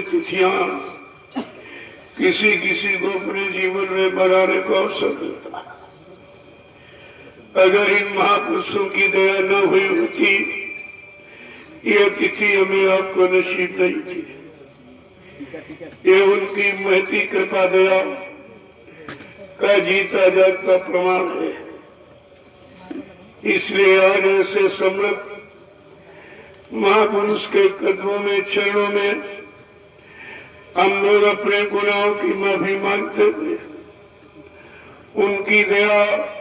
पुण्यतिथियां किसी किसी को अपने जीवन में बनाने को अवसर मिलता है। अगर इन महापुरुषों की दया न हुई होती, यह तिथि हमें आपको नसीब नहीं थी। ये उनकी महती कृपा दया का जीता जागता प्रमाण है। इसलिए आज ऐसे समृद्ध महापुरुष के कदमों में, चरणों में हम लोग अपने गुनाहों की माफी मांगते हुए उनकी दया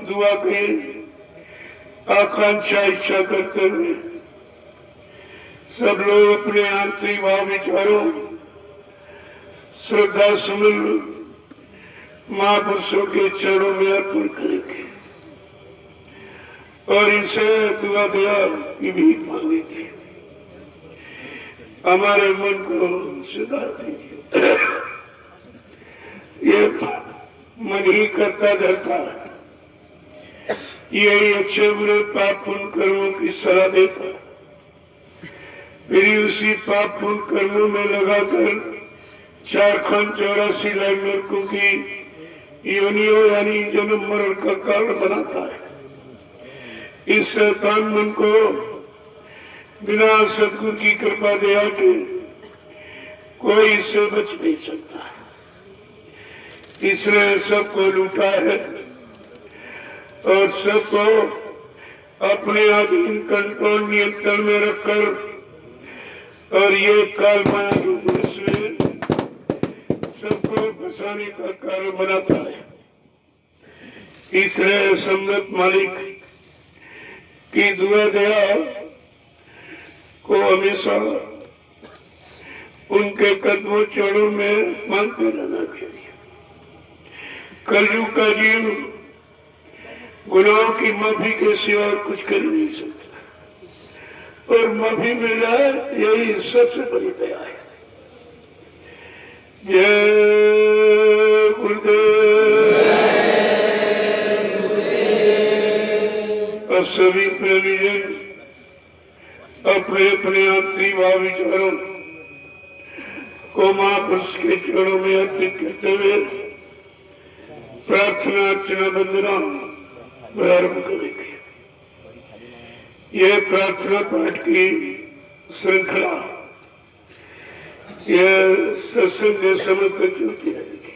दुआ की आकांक्षा इच्छा करते हुए सब लोग अपने आंतरिक भाव विचारों श्रद्धा सुमन महापुरुषों के चरणों में अर्पण करेंगे और इनसे दुआ दया की भीख मांगेंगे। हमारे मन को सुधार दीजिए। ये मन ही करता धरता है, यही अच्छे बुरे पाप पुण्य कर्मों की सलाह देता है, फिर उसी पाप पुण्य कर्मों में लगाकर 484 लाख नरकों की योनियों यानी जन्म मरण का कारण बनाता है। इस शैतान मन को बिना सदगुरु की कृपा दया के कोई इससे बच नहीं सकता। इसने सबको लूटा है और सबको अपने अधीन कंट्रोल नियंत्रण में रखकर और ये काल माया के देश में सबको फंसाने का कारण बनाता है। इसलिए सम्मत मालिक की दुआ दया को हमेशा उनके कदमों चरणों में मांगते रहना चाहिए। कलयुग का जीव गुनाहों की माफी के सिवा और कुछ कर नहीं सकता और माफी मिल जाए यही सबसे बड़ी दया है। जय गुरुदेव। अब सभी प्रेमीजन अपने अपने आंतरिक भाव विचारों को महापुरुष के चरणों में अर्पित करते हुए प्रार्थना अर्चना वंदना प्रारंभ करेंगे। यह प्रार्थना पाठ की श्रृंखला यह सत्संग के समय तक चलती रहेगी।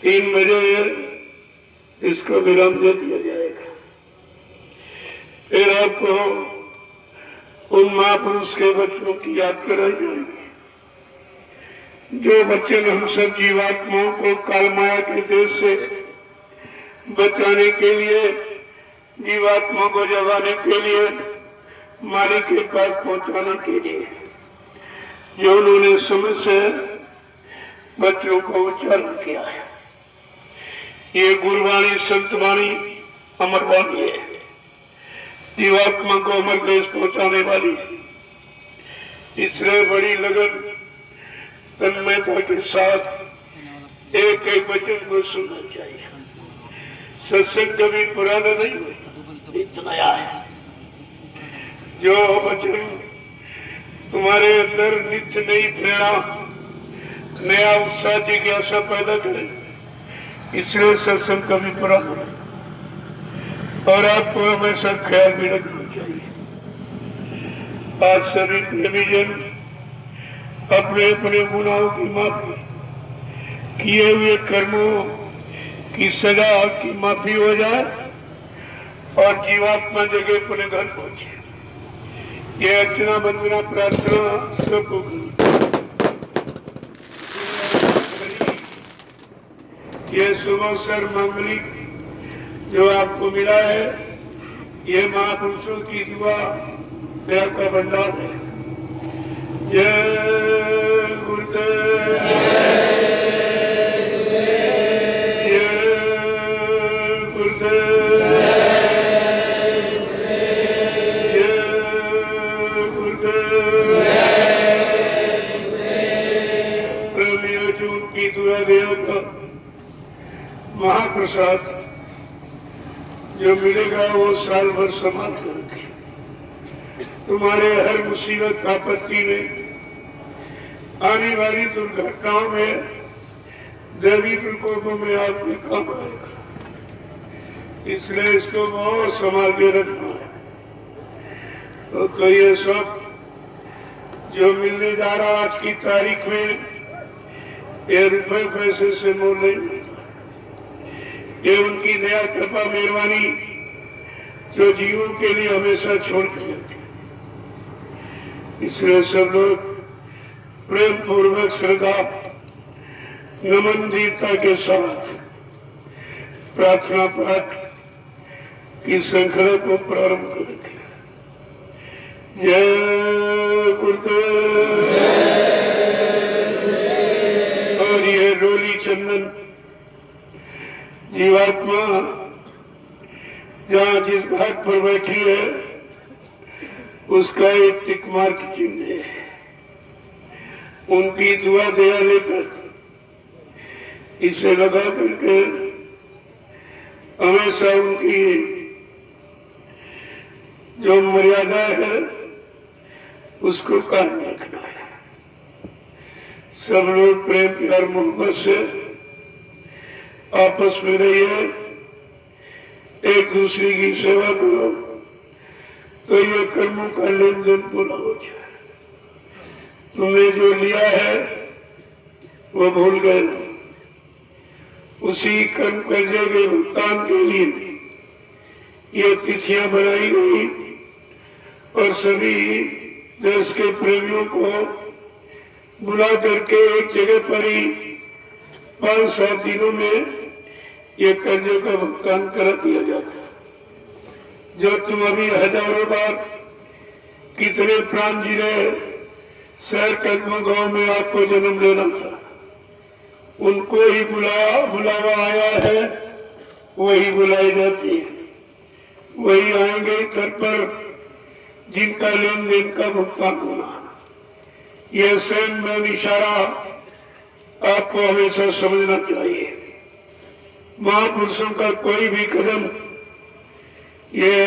3 बजे इसको विराम दे दिया जाएगा। फिर आपको उन महापुरुष के वचनों की याद कराई जाएगी जो वचन हम सब जीवात्माओं को काल माया के देश से बचाने के लिए, जीवात्मा को जगाने के लिए, मालिक के पास पहुंचाने के लिए जो उन्होंने समय से बच्चों को उच्चारण किया है। ये गुरुवाणी, संतवाणी, अमरवाणी है, जीवात्मा को अमर देश पहुंचाने वाली। इसलिए बड़ी लगन तन्मयता के साथ एक एक वचन को सुनना चाहिए। सत्संग कभी पुराना नहीं हुआ, इतना नया है। जो वचन तुम्हारे अंदर नित्य नई प्रेरणा, नया उत्साह, जिज्ञासा पैदा करे, इसलिए सत्संग कभी पुराना नहीं। और आपको हमेशा ख्याल भी रखना चाहिए। आज सभी प्रेमीजन अपने अपने गुनाहों की माफी, किए हुए कर्मों की सजा की माफी हो जाए और जीवात्मा जगह अपने घर पहुंचे। ये अर्चना वंदना प्रार्थना सबको ये शुभ अवसर मांगलिक जो आपको मिला है, ये महापुरुषों की दुआ दया का भंडार है। जय गुरुदेव। जय गुरुदेव। जय गुरुदेव। प्रेमियों जो उनकी दुआ दया का महाप्रसाद जो मिलेगा वो साल भर समाप्त होगी। तुम्हारे हर मुसीबत आपत्ति में आने वाली दुर्घटनाओं में, दैवी प्रकोपों में आपके काम आएगा। इसलिए इसको बहुत संभाल के रखना है। तो ये सब जो मिलने जा रहा आज की तारीख में, ये रुपए पैसे से मोल नहीं मिलता। ये उनकी दया कृपा मेहरबानी जो जीवों के लिए हमेशा छोड़ के जाती। इसलिए सब लोग प्रेम पूर्वक श्रद्धा नमन दीनता के साथ प्रार्थना पाठ की श्रृंखला को प्रारंभ करेंगे। जय गुरुदेव। और ये रोली चंदन जीवात्मा जहाँ जिस घाट पर बैठी है उसका एक टिक मार्क चिन्ह है। उनकी दुआ दया लेकर इसे लगा करके हमेशा उनकी जो मर्यादा है उसको कायम रखना है। सब लोग प्रेम प्यार मोहब्बत से आपस में रहिए, एक दूसरे की सेवा करो, तो ये कर्मों का लेन देन पूरा हो जाए। तुमने जो लिया है वो भूल गए, उसी कर्म कर्जे के भुगतान के लिए ये तिथियां बनाई गई और सभी देश के प्रेमियों को बुला करके एक जगह पर ही 5-7 दिनों में ये कर्जे का भुगतान करा दिया जाता है। जो तुम अभी हजारों बार कितने प्राण जी रहे शहर कदमों गांव में आपको जन्म लेना था, उनको ही बुलावा आया है, वही बुलाई जाती है, वही आएंगे घर पर जिनका लेन देन का भुगतान होना। यह स्वयं में इशारा आपको हमेशा समझना चाहिए। महापुरुषों का कोई भी कदम ये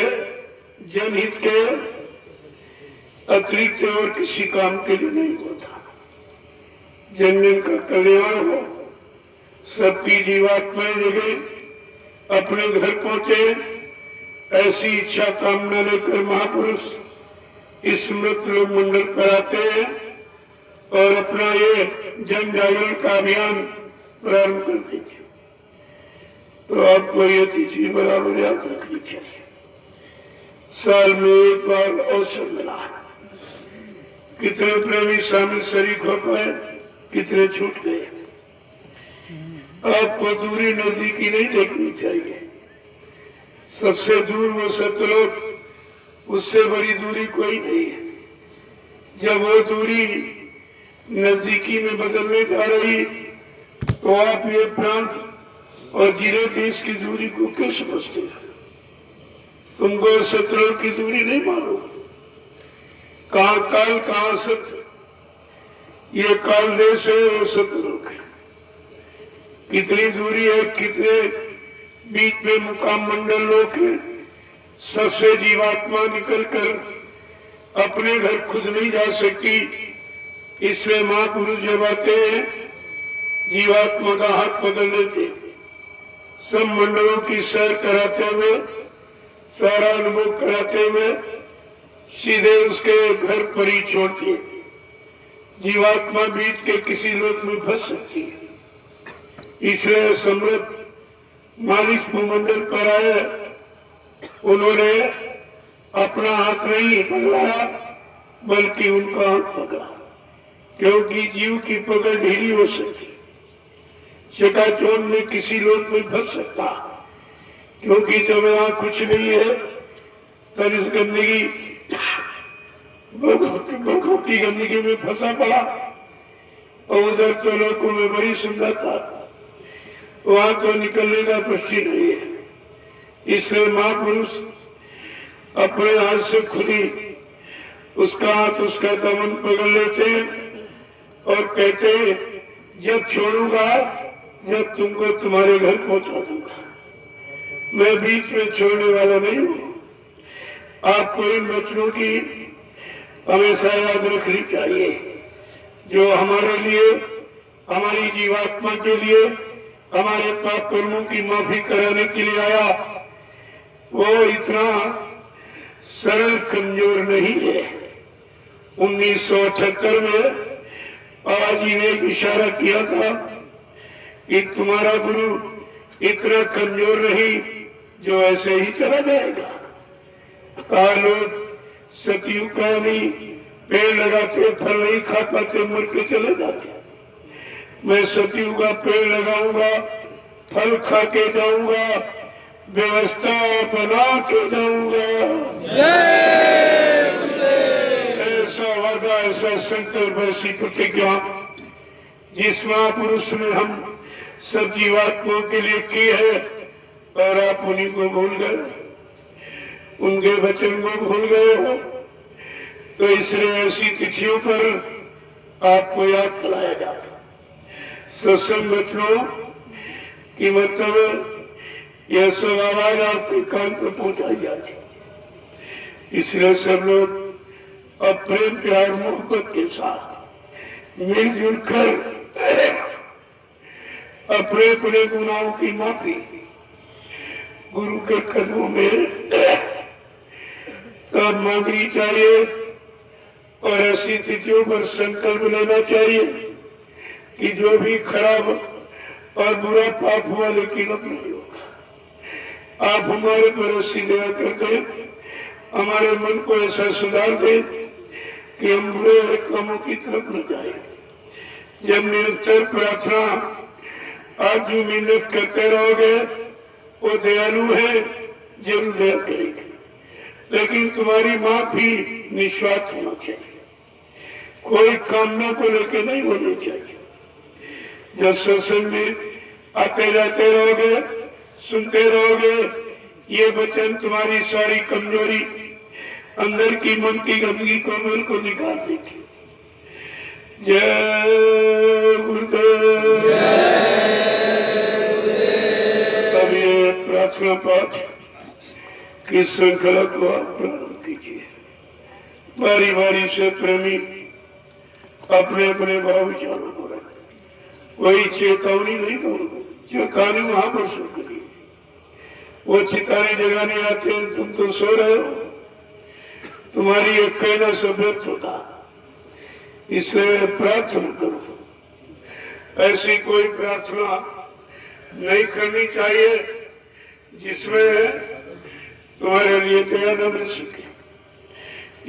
जनहित के अतिरिक्त और किसी काम के लिए नहीं होता। जन का कल्याण हो, सबकी जीवात्माएं जगह अपने घर पहुंचे, ऐसी इच्छा कामना लेकर महापुरुष इस मृत लोक मंडल पर आते हैं और अपना ये जन जागरण का अभियान प्रारंभ कर दीजिए। तो आपको ये तिथि बराबर याद रखनी चाहिए। साल में एक बार अवसर मिला, कितने प्रेमी शामिल शरीक हो पाए, कितने छूट गए। आपको दूरी नजदीकी नहीं देखनी चाहिए। सबसे दूर वो सतलोक, उससे बड़ी दूरी कोई नहीं है। जब वो दूरी नजदीकी में बदलने जा रही तो आप ये प्रांत और जिले देश की दूरी को क्यों समझते हैं? तुमको सतलोक की दूरी नहीं मालूम। कहाँ काल कहाँ सत, ये काल देश है और सतलोक है। कितनी दूरी है, कितने बीच में मुकाम मंडल लोग हैं। सबसे जीवात्मा निकलकर अपने घर खुद नहीं जा सकती, इसलिए महापुरुष जब आते हैं जीवात्मा का हाथ पकड़ लेते, सब मंडलों की सैर कराते हुए, सारा अनुभव कराते हुए सीधे उसके घर पर ही छोड़ती है। जीवात्मा बीच के किसी लोक में फंस सकती है। इसलिए समृद्ध मालिश भूमंडल पर आए, उन्होंने अपना हाथ नहीं पकड़ाया बल्कि उनका हाथ पकड़ा, क्योंकि जीव की पकड़ ढीली हो सकती, चकाचौंध में किसी लोक में फंस सकता, क्योंकि जब यहाँ कुछ नहीं है तब इस गंदगी बखों की गंदगी में फंसा पड़ा। और उधर तो लोगों में बड़ी सुंदरता, वहां तो निकलने का प्रश्न नहीं है। इसलिए महापुरुष अपने हाथ से खुद ही उसका हाथ, उसका दामन पकड़ लेते हैं और कहते हैं, जब छोड़ूंगा जब तुमको तुम्हारे घर पहुंचा दूंगा। मैं बीच में छोड़ने वाला नहीं हूं। आपको इन वचनों की हमेशा याद रखनी चाहिए। जो हमारे लिए, हमारी जीवात्मा के लिए, हमारे पाप कर्मों की माफी कराने के लिए आया, वो इतना सरल कमजोर नहीं है। 1978 में बाबा जी ने एक इशारा किया था कि तुम्हारा गुरु इतना कमजोर नहीं जो ऐसे ही चला जाएगा। कहा लोग सतयुग का नहीं, पेड़ लगाते फल नहीं खा पाते, मर के चले जाते। मैं सतयुग का पेड़ लगाऊंगा, फल खा के जाऊंगा, व्यवस्था बना के जाऊंगा। ऐसा वादा, ऐसा संकल्प, ऐसी प्रतिज्ञा जिस महापुरुष ने हम सब जीवात्माओं के लिए की है, और आप उन्हीं को भूल गए, उनके वचन को भूल गए हो। तो इसलिए ऐसी तिथियों पर आपको याद कराया जाता। सत्संग वचनों की मतलब यह सब आवाज आपके कान तक पहुंचाई जाती। इसलिए सब लोग अब प्रेम प्यार मोहब्बत के साथ मिलजुल कर अपने अपने गुनाहों की माफी गुरु के कदमों में तब मांगनी चाहिए, और ऐसी तिथियों पर संकल्प लेना चाहिए कि जो भी खराब और बुरा पाप हुआ लेकिन अब नहीं होगा। आप हमारे पर ऐसी दया करते, हमारे मन को ऐसा सुधार दे कि हम बुरे कामों की तरफ न जाए। जब निरंतर प्रार्थना आप जो मेहनत करते रहोगे, वो दयालु है, जरूर दया करेगी, लेकिन तुम्हारी माफी निस्वार्थ होना चाहिए, कोई कामना को लेकर नहीं होनी चाहिए। जब सत्संग में आते जाते रहोगे, सुनते रहोगे, ये वचन तुम्हारी सारी कमजोरी, अंदर की मन की गंदगी को बिल्कुल निकाल देगी। जय गुरुदेव। अब ये प्रार्थना पाठ की श्रृंखला को आप प्रारंभ कीजिए। बारी बारी से प्रेमी अपने अपने भाव विचारों को रखें। वही चेतावनी नहीं करूंगा, चेतावनी महापुरुषों के लिए। वो चिताने जगाने आते हैं, तुम तो सो रहे हो, तुम्हारी एक कहना सब व्यर्थ होगा। इसलिए प्रार्थना करो। ऐसी कोई प्रार्थना नहीं करनी चाहिए जिसमें तुम्हारे लिए दया न मिल सके।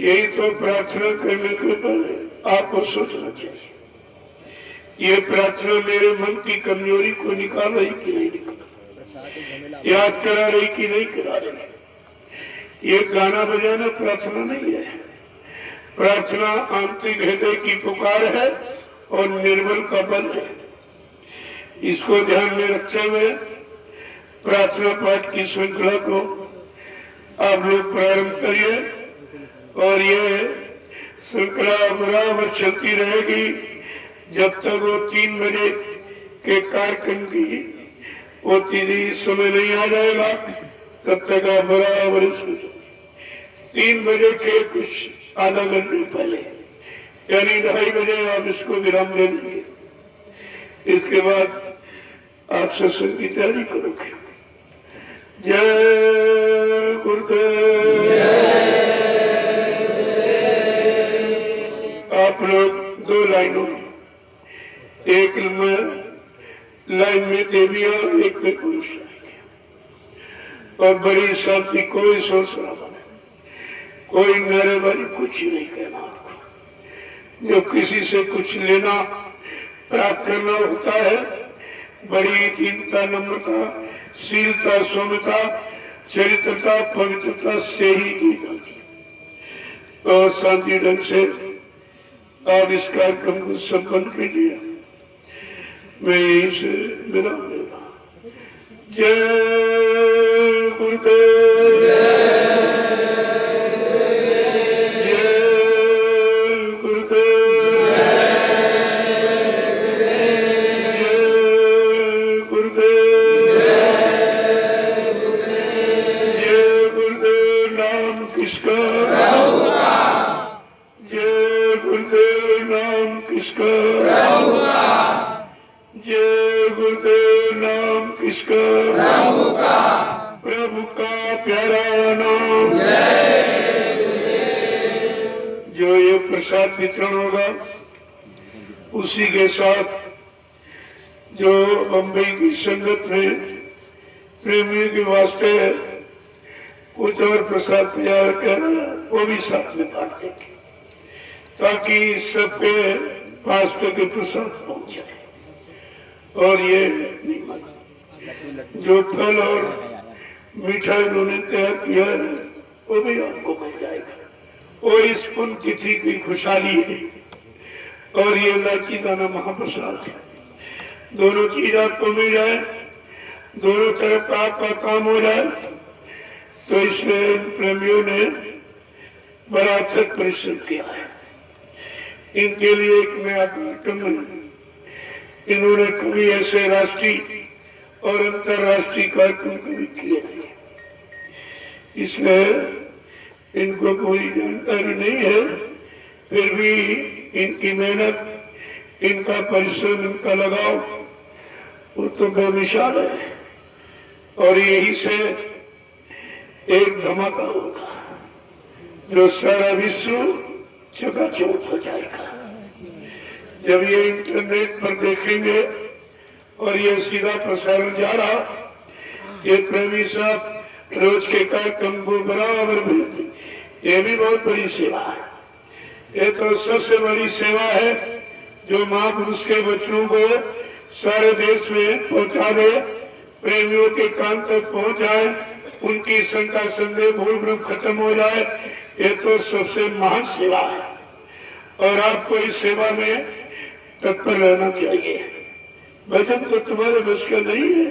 यही तो प्रार्थना करने के पहले आपको सोचना चाहिए, ये प्रार्थना मेरे मन की कमजोरी को निकाल रही कि नहीं निकाल, याद करा रही कि नहीं करा रही। ये गाना बजाना प्रार्थना नहीं है। प्रार्थना आंतरिक हृदय की पुकार है और निर्बल का बल है। इसको ध्यान में रखते हुए प्रार्थना पाठ की श्रृंखला को आप लोग प्रारंभ करिए, और ये श्रृंखला बराबर चलती रहेगी जब तक वो 3 बजे के कार्यक्रम की वो तीसरी समय नहीं आ जाएगा, तब तक आप बराबर इसको 3 बजे के कुछ आधा घंटे पहले यानी 2:30 बजे आप इसको विराम दे देंगे। इसके बाद आप सत्संग की तैयारी करोगे। जय गुरुदेव। आप लोग 2 लाइनों में, एक लाइन में देवियां, एक में पुरुष आएंगे, और बड़ी शांति, कोई शोर शराबा नहीं, कोई नारेबाजी, कुछ ही नहीं कहना आपको। जो किसी से कुछ लेना प्राप्त करना होता है, बड़ी दीनता, नम्रता, शीलता, सौम्यता, चरित्रता, पवित्रता से ही दी जाती है। और शांति ढंग से आप इस कार्यक्रम को संपन्न कीजिए। मैं यहीं से विराम लेगा। जय गुरुदेव। जय गुरुदेव। नाम किसका? प्रभु का। जय गुरुदेव नाम किसका? प्रभु का। प्रभु का प्यारा नाम। जो ये प्रसाद वितरण होगा उसी के साथ जो बम्बई की संगत में प्रेमियों के वास्ते कुछ और प्रसाद तैयार कर वो भी साथ में बांट देंगे ताकि सबके पास तक प्रसाद पहुंच जाए। और ये जो फल और मीठा इन्होंने तैयार किया है वो भी आपको मिल जाएगा। वो इस पुण्य तिथि की खुशहाली है और ये इलायची दाना महाप्रसाद है। दोनों चीज आपको मिल जाए, दोनों तरफ आपका काम हो जाए, तो इसलिए इन प्रेमियों ने बड़ा अथक परिश्रम किया है। इनके लिए एक नया कार्यक्रम है। इन्होंने कभी ऐसे राष्ट्रीय और अंतर्राष्ट्रीय कार्यक्रम कभी किए नहीं, इसलिए इनको कोई जानकारी नहीं है। फिर भी इनकी मेहनत, इनका परिश्रम, इनका लगाव वो तो बेमिसाल है। और यही से एक धमाका होगा जो सारा विश्व चकाचौंध हो जाएगा। जब ये इंटरनेट पर देखेंगे और ये सीधा प्रसारण जा रहा, ये प्रेमी साहब रोज के कार्यक्रम को बराबर भी, ये भी बहुत बड़ी सेवा है। ये तो सबसे बड़ी सेवा है जो महापुरुष के बच्चों को सारे देश में पहुंचा दे, प्रेमियों के कान तक पहुंच जाए, उनकी शंका संदेह भूल भ्रम खत्म हो जाए। ये तो सबसे महान सेवा है और आपको इस सेवा में तत्पर रहना चाहिए। भजन तो तुम्हारे बस का नहीं है,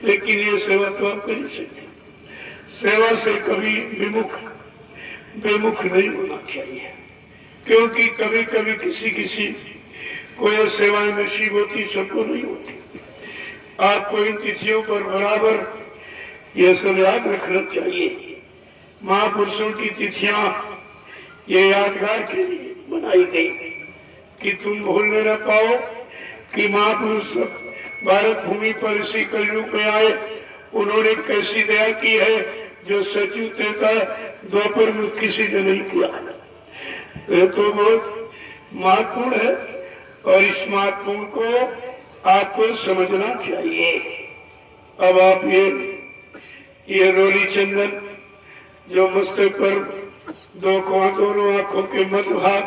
लेकिन ये सेवा तो आप कर ही सकते। सेवा से कभी बेमुख नहीं होना चाहिए, क्योंकि कभी कभी किसी को यह सेवाएं नसीब होती, सबको नहीं होती। आपको इन तिथियों पर बराबर ये सब याद रखना चाहिए। महापुरुषों की तिथियां ये यादगार के लिए बनाई गई कि तुम भूलने न पाओ कि महापुरुष भारत भूमि पर इसी कलयुग में आए, उन्होंने कैसी दया की है जो सचिव त्रेता द्वापर में किसी ने नहीं किया। ये तो बहुत महत्वपूर्ण है और इस महत्वपूर्ण को आपको समझना चाहिए। अब आप ये रोली चंदन जो मस्तक पर दोनों आंखों के मध्य भाग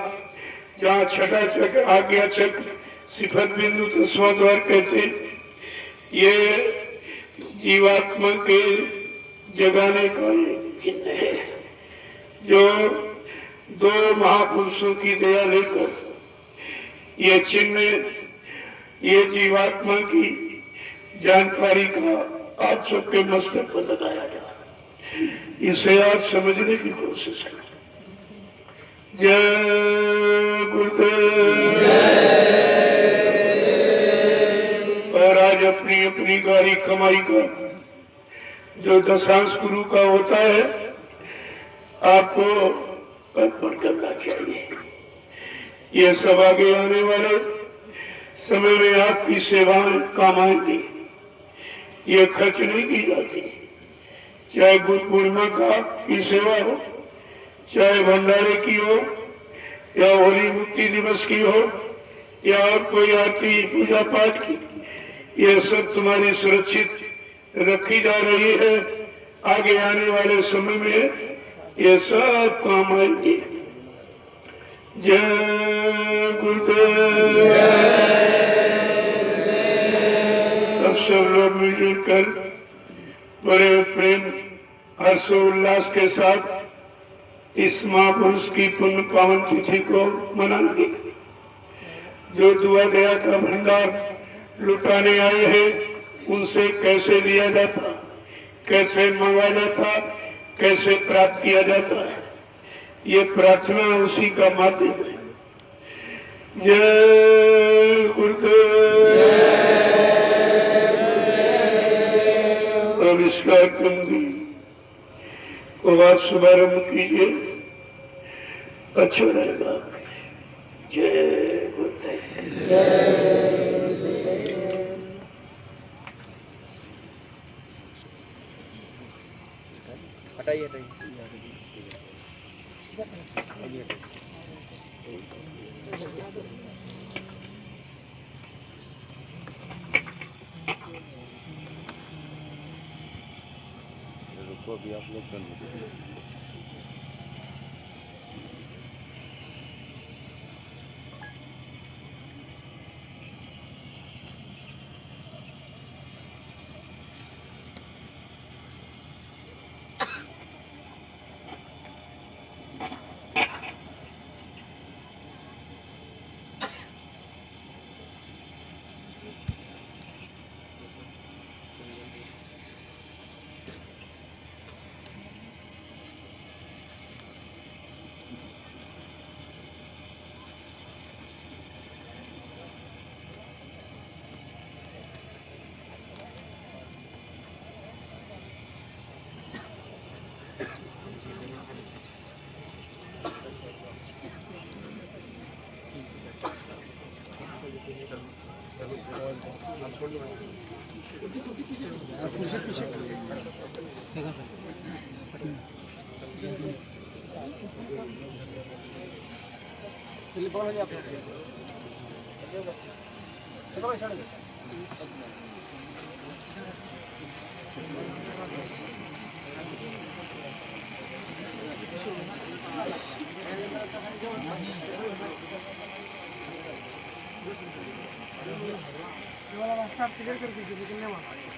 जहाँ छठा चक्र आज्ञा चक्र सिफत बिंदु दसवां द्वार कहते, ये जीवात्मा के जगाने का चिन्ह है जो दो महापुरुषों की दया लेकर ये चिन्ह, ये जीवात्मा की जानकारी का आप सबके मस्तक पर लगाया गया। इसे आप समझने की कोशिश करें। जय गुरुदेव। और आज अपनी अपनी गाड़ी कमाई का जो दशांश गुरु का होता है आपको अर्पण करना चाहिए। ये सब आगे आने वाले समय में आपकी सेवाएं काम आएंगी। ये खर्च नहीं की जाती, चाहे गुरु पूर्णिमा की सेवा हो, चाहे भंडारे की हो, या होली मुक्ति दिवस की हो, या और कोई आरती पूजा पाठ की, ये सब तुम्हारी सुरक्षित रखी जा रही है। आगे आने वाले समय में ये सब काम आएंगे। जय गुरुदेव। अब सब लोग मिलजुल कर बड़े प्रेम हर्षोल्लास के साथ इस महापुरुष की पुण्य पावन तिथि को मनाएंगे। जो दुआ दया का भंडार लुटाने आए हैं उनसे कैसे लिया जाता, कैसे मांगा जाता, कैसे प्राप्त किया जाता है, ये प्रार्थना उसी का माध्यम है। जय गुरुदेव। अब इस कार्यक्रम की बात शुभारंभ कीजिए, अच्छा रहेगा। जय गुरुदेव। हटाइए रुको, अभी आप लोग कर लीजिए। रास्ता क्लियर कर दीजिए, निकलने वाला पड़ेगा।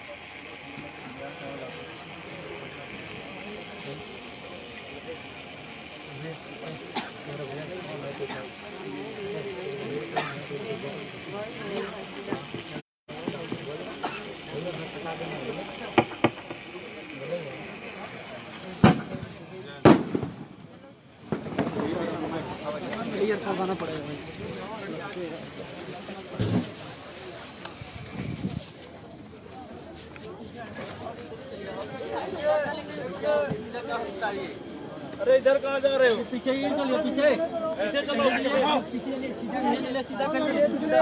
अरे इधर कहाँ जा रहे हो? पीछे ही चलिए, पीछे चलो, पीछे सीधा